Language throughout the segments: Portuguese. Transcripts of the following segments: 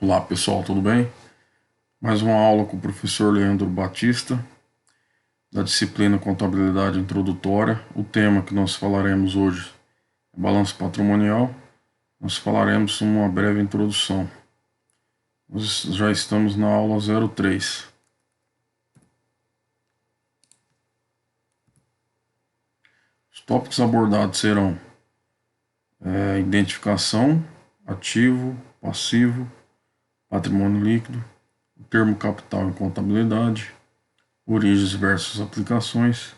Olá pessoal, tudo bem? Mais uma aula com o professor Leandro Batista, da disciplina Contabilidade Introdutória. O tema que nós falaremos hoje é balanço patrimonial. Nós falaremos uma breve introdução. Nós já estamos na aula 03. Os tópicos abordados serão identificação, ativo, passivo, patrimônio líquido, o termo capital em contabilidade, origens versus aplicações,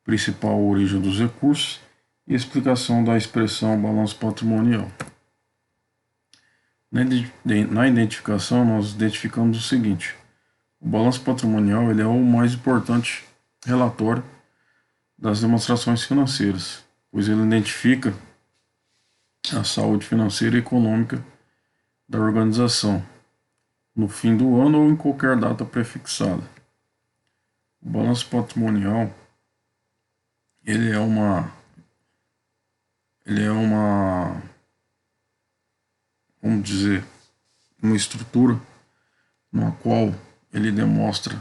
principal origem dos recursos e explicação da expressão balanço patrimonial. Na identificação, nós identificamos o seguinte: o balanço patrimonial ele é o mais importante relatório das demonstrações financeiras, pois ele identifica a saúde financeira e econômica da organização no fim do ano ou em qualquer data prefixada. O balanço patrimonial ele é uma vamos dizer, uma estrutura na qual ele demonstra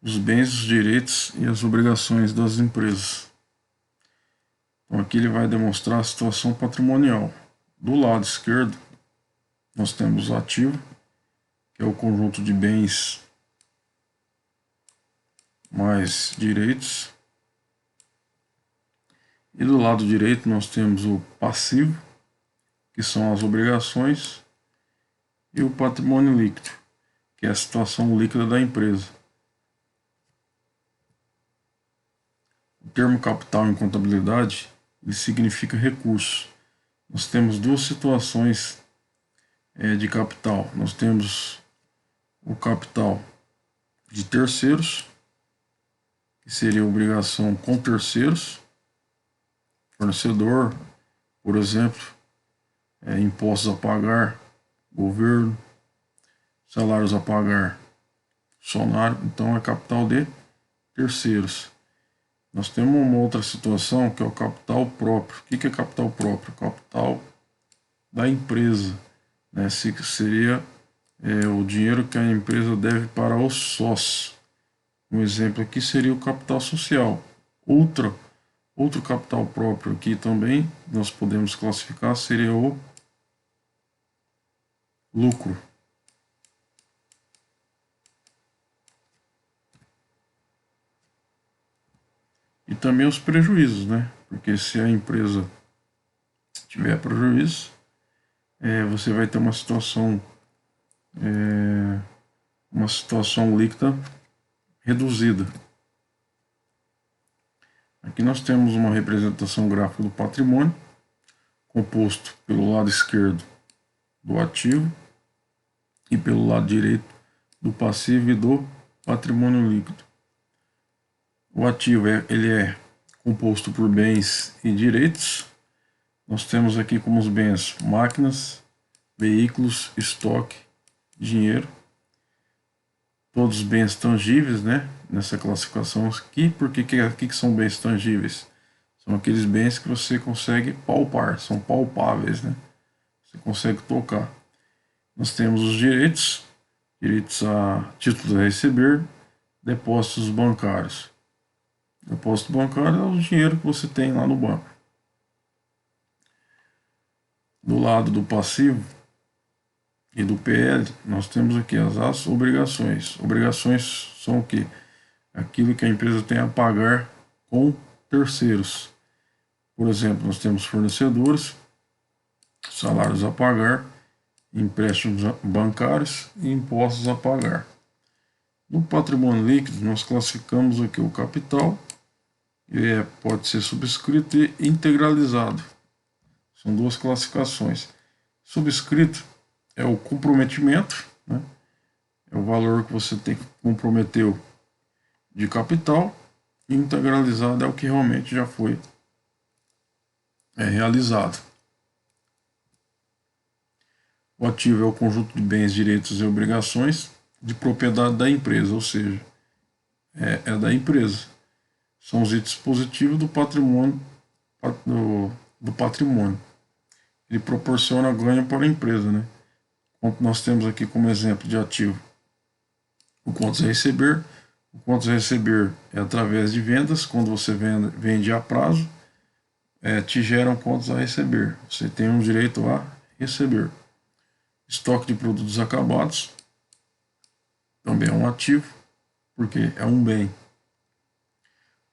os bens, os direitos e as obrigações das empresas. Então aqui ele vai demonstrar a situação patrimonial. Do lado esquerdo, nós temos o ativo, que é o conjunto de bens mais direitos. E do lado direito nós temos o passivo, que são as obrigações, e o patrimônio líquido, que é a situação líquida da empresa. O termo capital em contabilidade ele significa recurso. Nós temos duas situações de capital. Nós temos o capital de terceiros, que seria obrigação com terceiros, fornecedor, por exemplo, impostos a pagar, governo, salários a pagar, funcionário. Então é capital de terceiros. Nós temos uma outra situação que é o capital próprio. O que é capital próprio? Capital da empresa, né? Seria o dinheiro que a empresa deve para os sócios. Um exemplo aqui seria o capital social. Outro capital próprio aqui também nós podemos classificar seria o lucro. E também os prejuízos, né? Porque se a empresa tiver prejuízo, você vai ter uma situação líquida reduzida. Aqui nós temos uma representação gráfica do patrimônio, composto pelo lado esquerdo do ativo e pelo lado direito do passivo e do patrimônio líquido. O ativo ele é composto por bens e direitos. Nós temos aqui como os bens máquinas, veículos, estoque, dinheiro. Todos os bens tangíveis, né? Nessa classificação aqui. Por que são bens tangíveis? São aqueles bens que você consegue palpar, são palpáveis, né? Você consegue tocar. Nós temos os direitos a títulos a receber, depósitos bancários. Depósito bancário é o dinheiro que você tem lá no banco. Do lado do passivo e do PL, nós temos aqui as obrigações. Obrigações são o quê? Aquilo que a empresa tem a pagar com terceiros. Por exemplo, nós temos fornecedores, salários a pagar, empréstimos bancários e impostos a pagar. No patrimônio líquido, nós classificamos aqui o capital, pode ser subscrito e integralizado. São duas classificações. Subscrito é o comprometimento, né? É o valor que você comprometeu de capital, e integralizado é o que realmente já foi realizado. O ativo é o conjunto de bens, direitos e obrigações de propriedade da empresa, ou seja, é da empresa. São os itens positivos do patrimônio, do patrimônio. Ele proporciona ganho para a empresa, né? Nós temos aqui como exemplo de ativo o contas a receber. O contas a receber é através de vendas. Quando você vende a prazo, te geram contas a receber. Você tem um direito a receber. Estoque de produtos acabados também é um ativo, porque é um bem.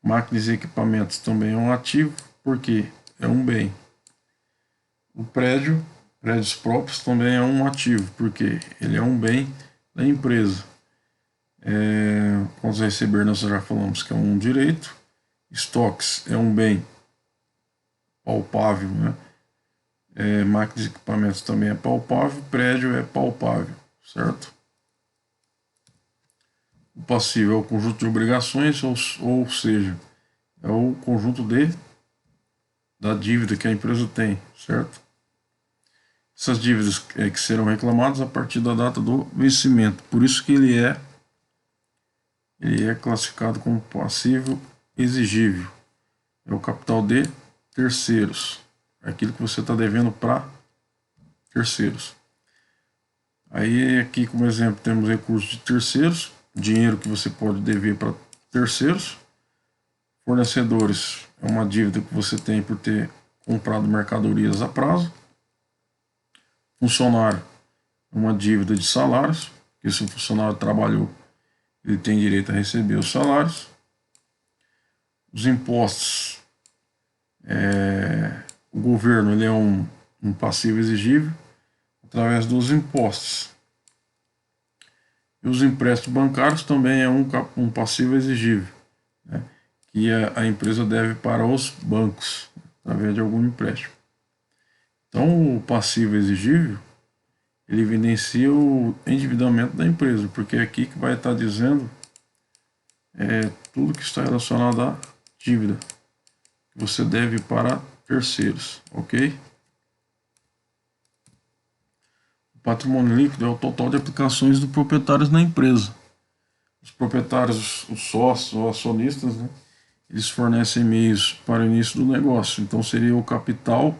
Máquinas e equipamentos também é um ativo, porque é um bem. O prédios próprios também é um ativo, porque ele é um bem da empresa. Contas a receber nós já falamos que é um direito. Estoques é um bem palpável, né? Máquinas e equipamentos também é palpável. Prédio é palpável, certo? O passivo é o conjunto de obrigações, ou seja, é o conjunto da dívida que a empresa tem, certo? Essas dívidas que serão reclamadas a partir da data do vencimento. Por isso que ele é classificado como passivo exigível. É o capital de terceiros. É aquilo que você está devendo para terceiros. Aí aqui como exemplo temos recursos de terceiros, dinheiro que você pode dever para terceiros. Fornecedores é uma dívida que você tem por ter comprado mercadorias a prazo. Funcionário é uma dívida de salários, que se o funcionário trabalhou, ele tem direito a receber os salários. Os impostos, o governo ele é um passivo exigível através dos impostos. E os empréstimos bancários também é um passivo exigível, né, que a empresa deve para os bancos, através de algum empréstimo. Então, o passivo exigível, ele evidencia o endividamento da empresa, porque é aqui que vai estar dizendo tudo que está relacionado à dívida que você deve para terceiros, ok? O patrimônio líquido é o total de aplicações dos proprietários na empresa. Os proprietários, os sócios ou acionistas, né, eles fornecem meios para o início do negócio, então seria o capital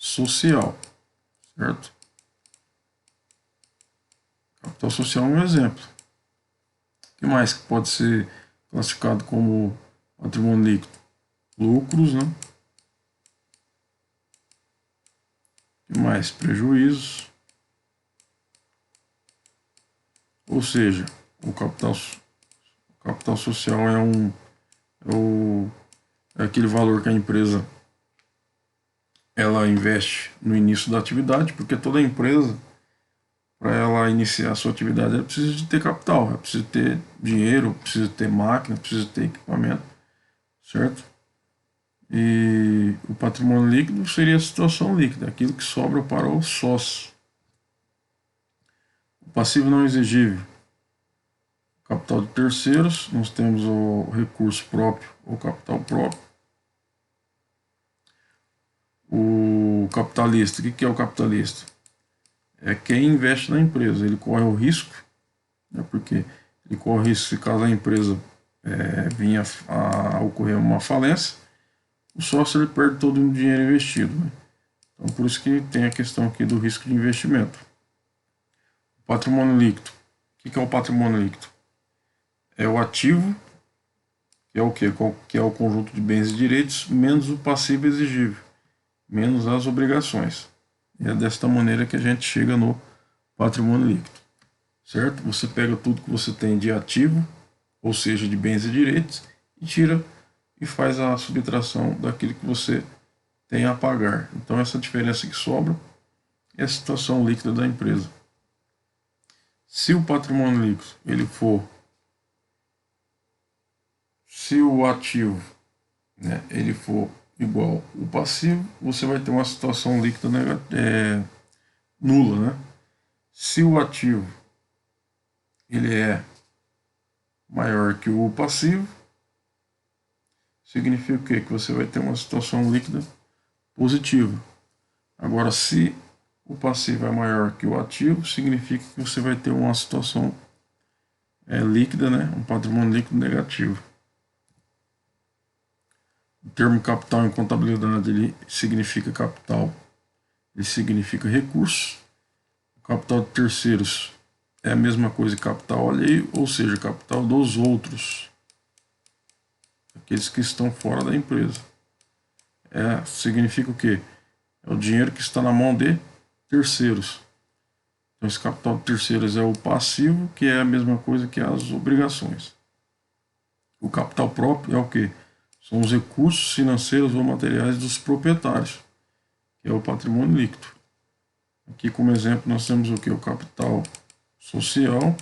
social, certo? Capital social é um exemplo. O que mais que pode ser classificado como patrimônio líquido? Lucros, né? O que mais? Prejuízos. Ou seja, o capital social é aquele valor que a empresa ela investe no início da atividade, porque toda empresa, para ela iniciar a sua atividade, ela precisa de ter capital, ela precisa ter dinheiro, precisa ter máquina, precisa ter equipamento, certo? E o patrimônio líquido seria a situação líquida, aquilo que sobra para o sócio. O passivo não exigível, capital de terceiros, nós temos o recurso próprio ou capital próprio. O capitalista, o que é o capitalista? É quem investe na empresa, ele corre o risco, né, porque ele corre o risco se caso a empresa vinha a ocorrer uma falência, o sócio ele perde todo o dinheiro investido, né? Então por isso que tem a questão aqui do risco de investimento. O patrimônio líquido. O que é o patrimônio líquido? É o ativo, que é o quê? Que é o conjunto de bens e direitos, menos o passivo exigível, menos as obrigações. E é desta maneira que a gente chega no patrimônio líquido, certo? Você pega tudo que você tem de ativo, ou seja, de bens e direitos, e tira e faz a subtração daquilo que você tem a pagar. Então essa diferença que sobra é a situação líquida da empresa. Se o patrimônio líquido ele for, se o ativo, né, ele for igual o passivo, você vai ter uma situação líquida nula, né? Se o ativo ele é maior que o passivo, significa o quê? Que você vai ter uma situação líquida positiva. Agora, se o passivo é maior que o ativo, significa que você vai ter uma situação líquida, né? Um patrimônio líquido negativo. O termo capital em contabilidade ele significa capital, ele significa recurso. capital de terceiros é a mesma coisa que capital alheio, ou seja, capital dos outros, aqueles que estão fora da empresa. Significa o quê? É o dinheiro que está na mão de terceiros. Então, esse capital de terceiros é o passivo, que é a mesma coisa que as obrigações. O capital próprio é o quê? São os recursos financeiros ou materiais dos proprietários, que é o patrimônio líquido. Aqui, como exemplo, nós temos o que? O capital social,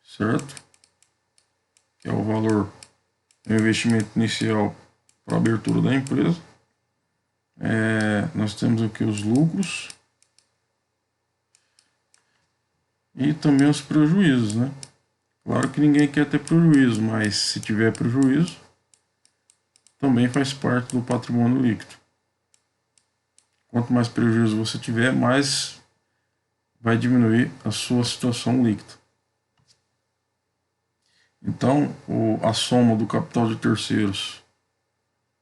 certo? Que é o valor do investimento inicial para a abertura da empresa. Nós temos aqui os lucros e também os prejuízos, né? Claro que ninguém quer ter prejuízo, mas se tiver prejuízo, também faz parte do patrimônio líquido. Quanto mais prejuízo você tiver, mais vai diminuir a sua situação líquida. Então, a soma do capital de terceiros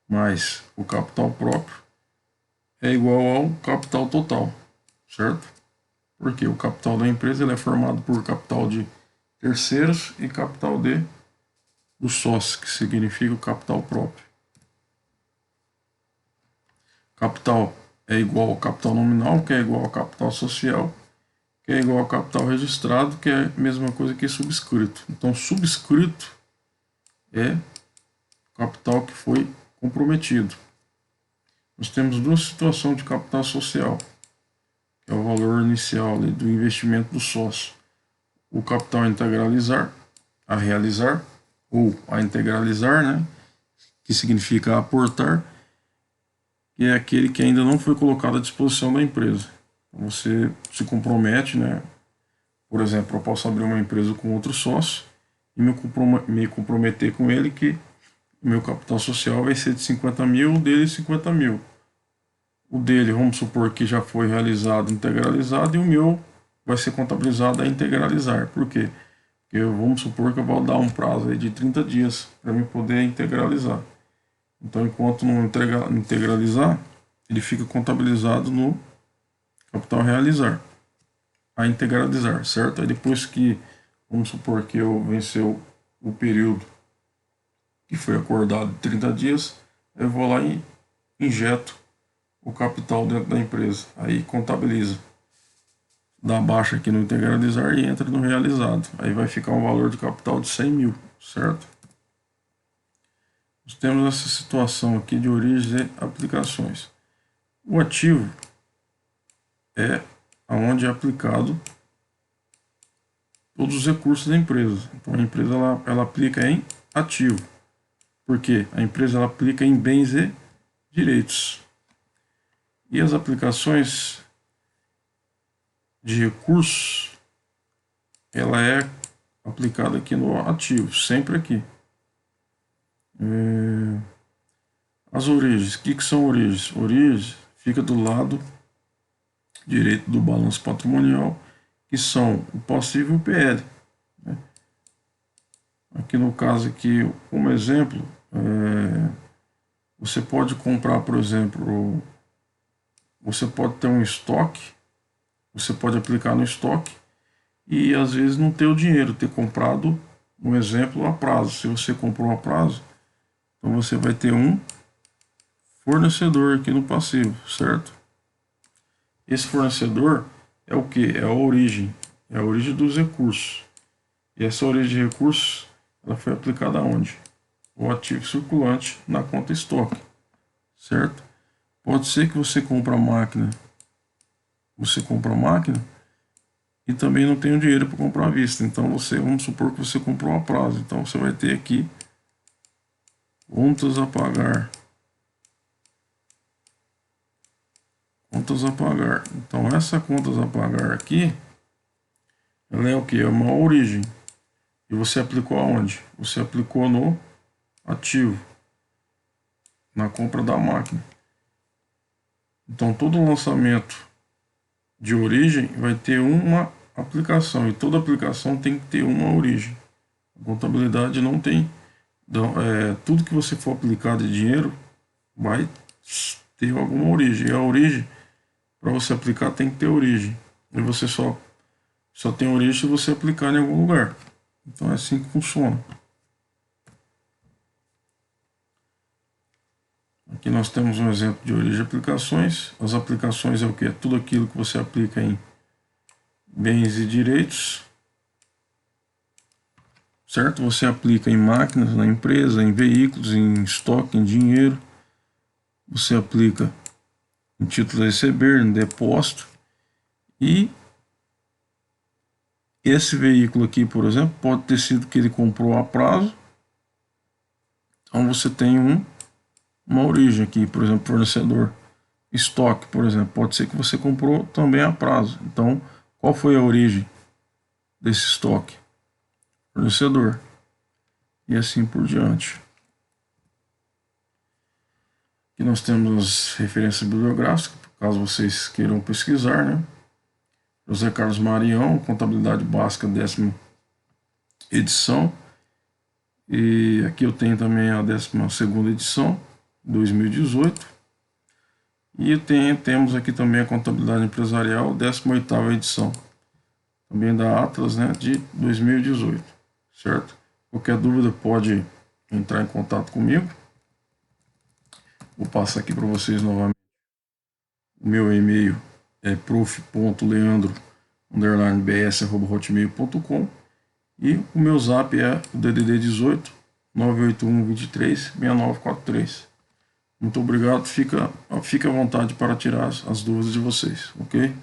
mais o capital próprio é igual ao capital total, certo? Porque o capital da empresa ele é formado por capital de terceiros e capital dos sócios, que significa o capital próprio. Capital é igual ao capital nominal, que é igual ao capital social, que é igual ao capital registrado, que é a mesma coisa que subscrito. Então, subscrito é o capital que foi comprometido. Nós temos duas situações de capital social, que é o valor inicial do investimento do sócio. O capital a integralizar, a realizar, ou a integralizar, né, que significa aportar, que é aquele que ainda não foi colocado à disposição da empresa. Então, você se compromete, né? Por exemplo, eu posso abrir uma empresa com outro sócio e me comprometer com ele que o meu capital social vai ser de 50 mil, o dele 50 mil. O dele, vamos supor que já foi realizado, integralizado, e o meu vai ser contabilizado a integralizar. Por quê? Porque vamos supor que eu vou dar um prazo aí de 30 dias para me poder integralizar. Então, enquanto não integralizar, ele fica contabilizado no capital realizar, a integralizar, certo? Aí depois que, vamos supor que eu venceu o período que foi acordado de 30 dias, eu vou lá e injeto o capital dentro da empresa. Aí contabiliza. Dá baixa aqui no integralizar e entra no realizado. Aí vai ficar um valor de capital de 100 mil, certo? Nós temos essa situação aqui de origens e aplicações. O ativo é onde é aplicado todos os recursos da empresa. Então a empresa ela aplica em ativo, porque a empresa ela aplica em bens e direitos. E as aplicações de recursos, ela é aplicada aqui no ativo, sempre aqui. As origens, o que são origens? Origens fica do lado direito do balanço patrimonial, que são o passivo e o PL. Né? Aqui no caso aqui, como exemplo, você pode comprar, por exemplo, você pode ter um estoque, você pode aplicar no estoque e às vezes não ter o dinheiro, ter comprado, um exemplo, a prazo. Se você comprou a prazo, então você vai ter um fornecedor aqui no passivo, certo? Esse fornecedor é o que? É a origem dos recursos. E essa origem de recursos, ela foi aplicada aonde? O ativo circulante na conta estoque, certo? Pode ser que você compre a máquina, e também não tenha dinheiro para comprar à vista. Então vamos supor que você comprou a prazo. Então você vai ter aqui contas a pagar. Contas a pagar. Então essa contas a pagar aqui, ela é o que? É uma origem. E você aplicou aonde? Você aplicou no ativo, na compra da máquina. Então todo lançamento de origem vai ter uma aplicação, e toda aplicação tem que ter uma origem. A contabilidade não tem. Então, tudo que você for aplicar de dinheiro vai ter alguma origem. E a origem, para você aplicar tem que ter origem. E você só tem origem se você aplicar em algum lugar. Então é assim que funciona. Aqui nós temos um exemplo de origem de aplicações. As aplicações é o que? É tudo aquilo que você aplica em bens e direitos. Certo? Você aplica em máquinas, na empresa, em veículos, em estoque, em dinheiro. Você aplica em título a receber, em depósito. E esse veículo aqui, por exemplo, pode ter sido que ele comprou a prazo. Então você tem uma origem aqui, por exemplo, fornecedor. Estoque, por exemplo, pode ser que você comprou também a prazo. Então, qual foi a origem desse estoque? Fornecedor. E assim por diante. Aqui nós temos as referências bibliográficas, caso vocês queiram pesquisar, né? José Carlos Marião, Contabilidade Básica, 10ª edição. E aqui eu tenho também a 12ª edição, 2018. E temos aqui também a Contabilidade Empresarial, 18ª edição. Também da Atlas, né, de 2018, certo? Qualquer dúvida pode entrar em contato comigo. Vou passar aqui para vocês novamente. O meu e-mail é prof.leandro_bs@hotmail.com e o meu zap é o DDD 18 981 23 6943. Muito obrigado, fica à vontade para tirar as dúvidas de vocês, ok?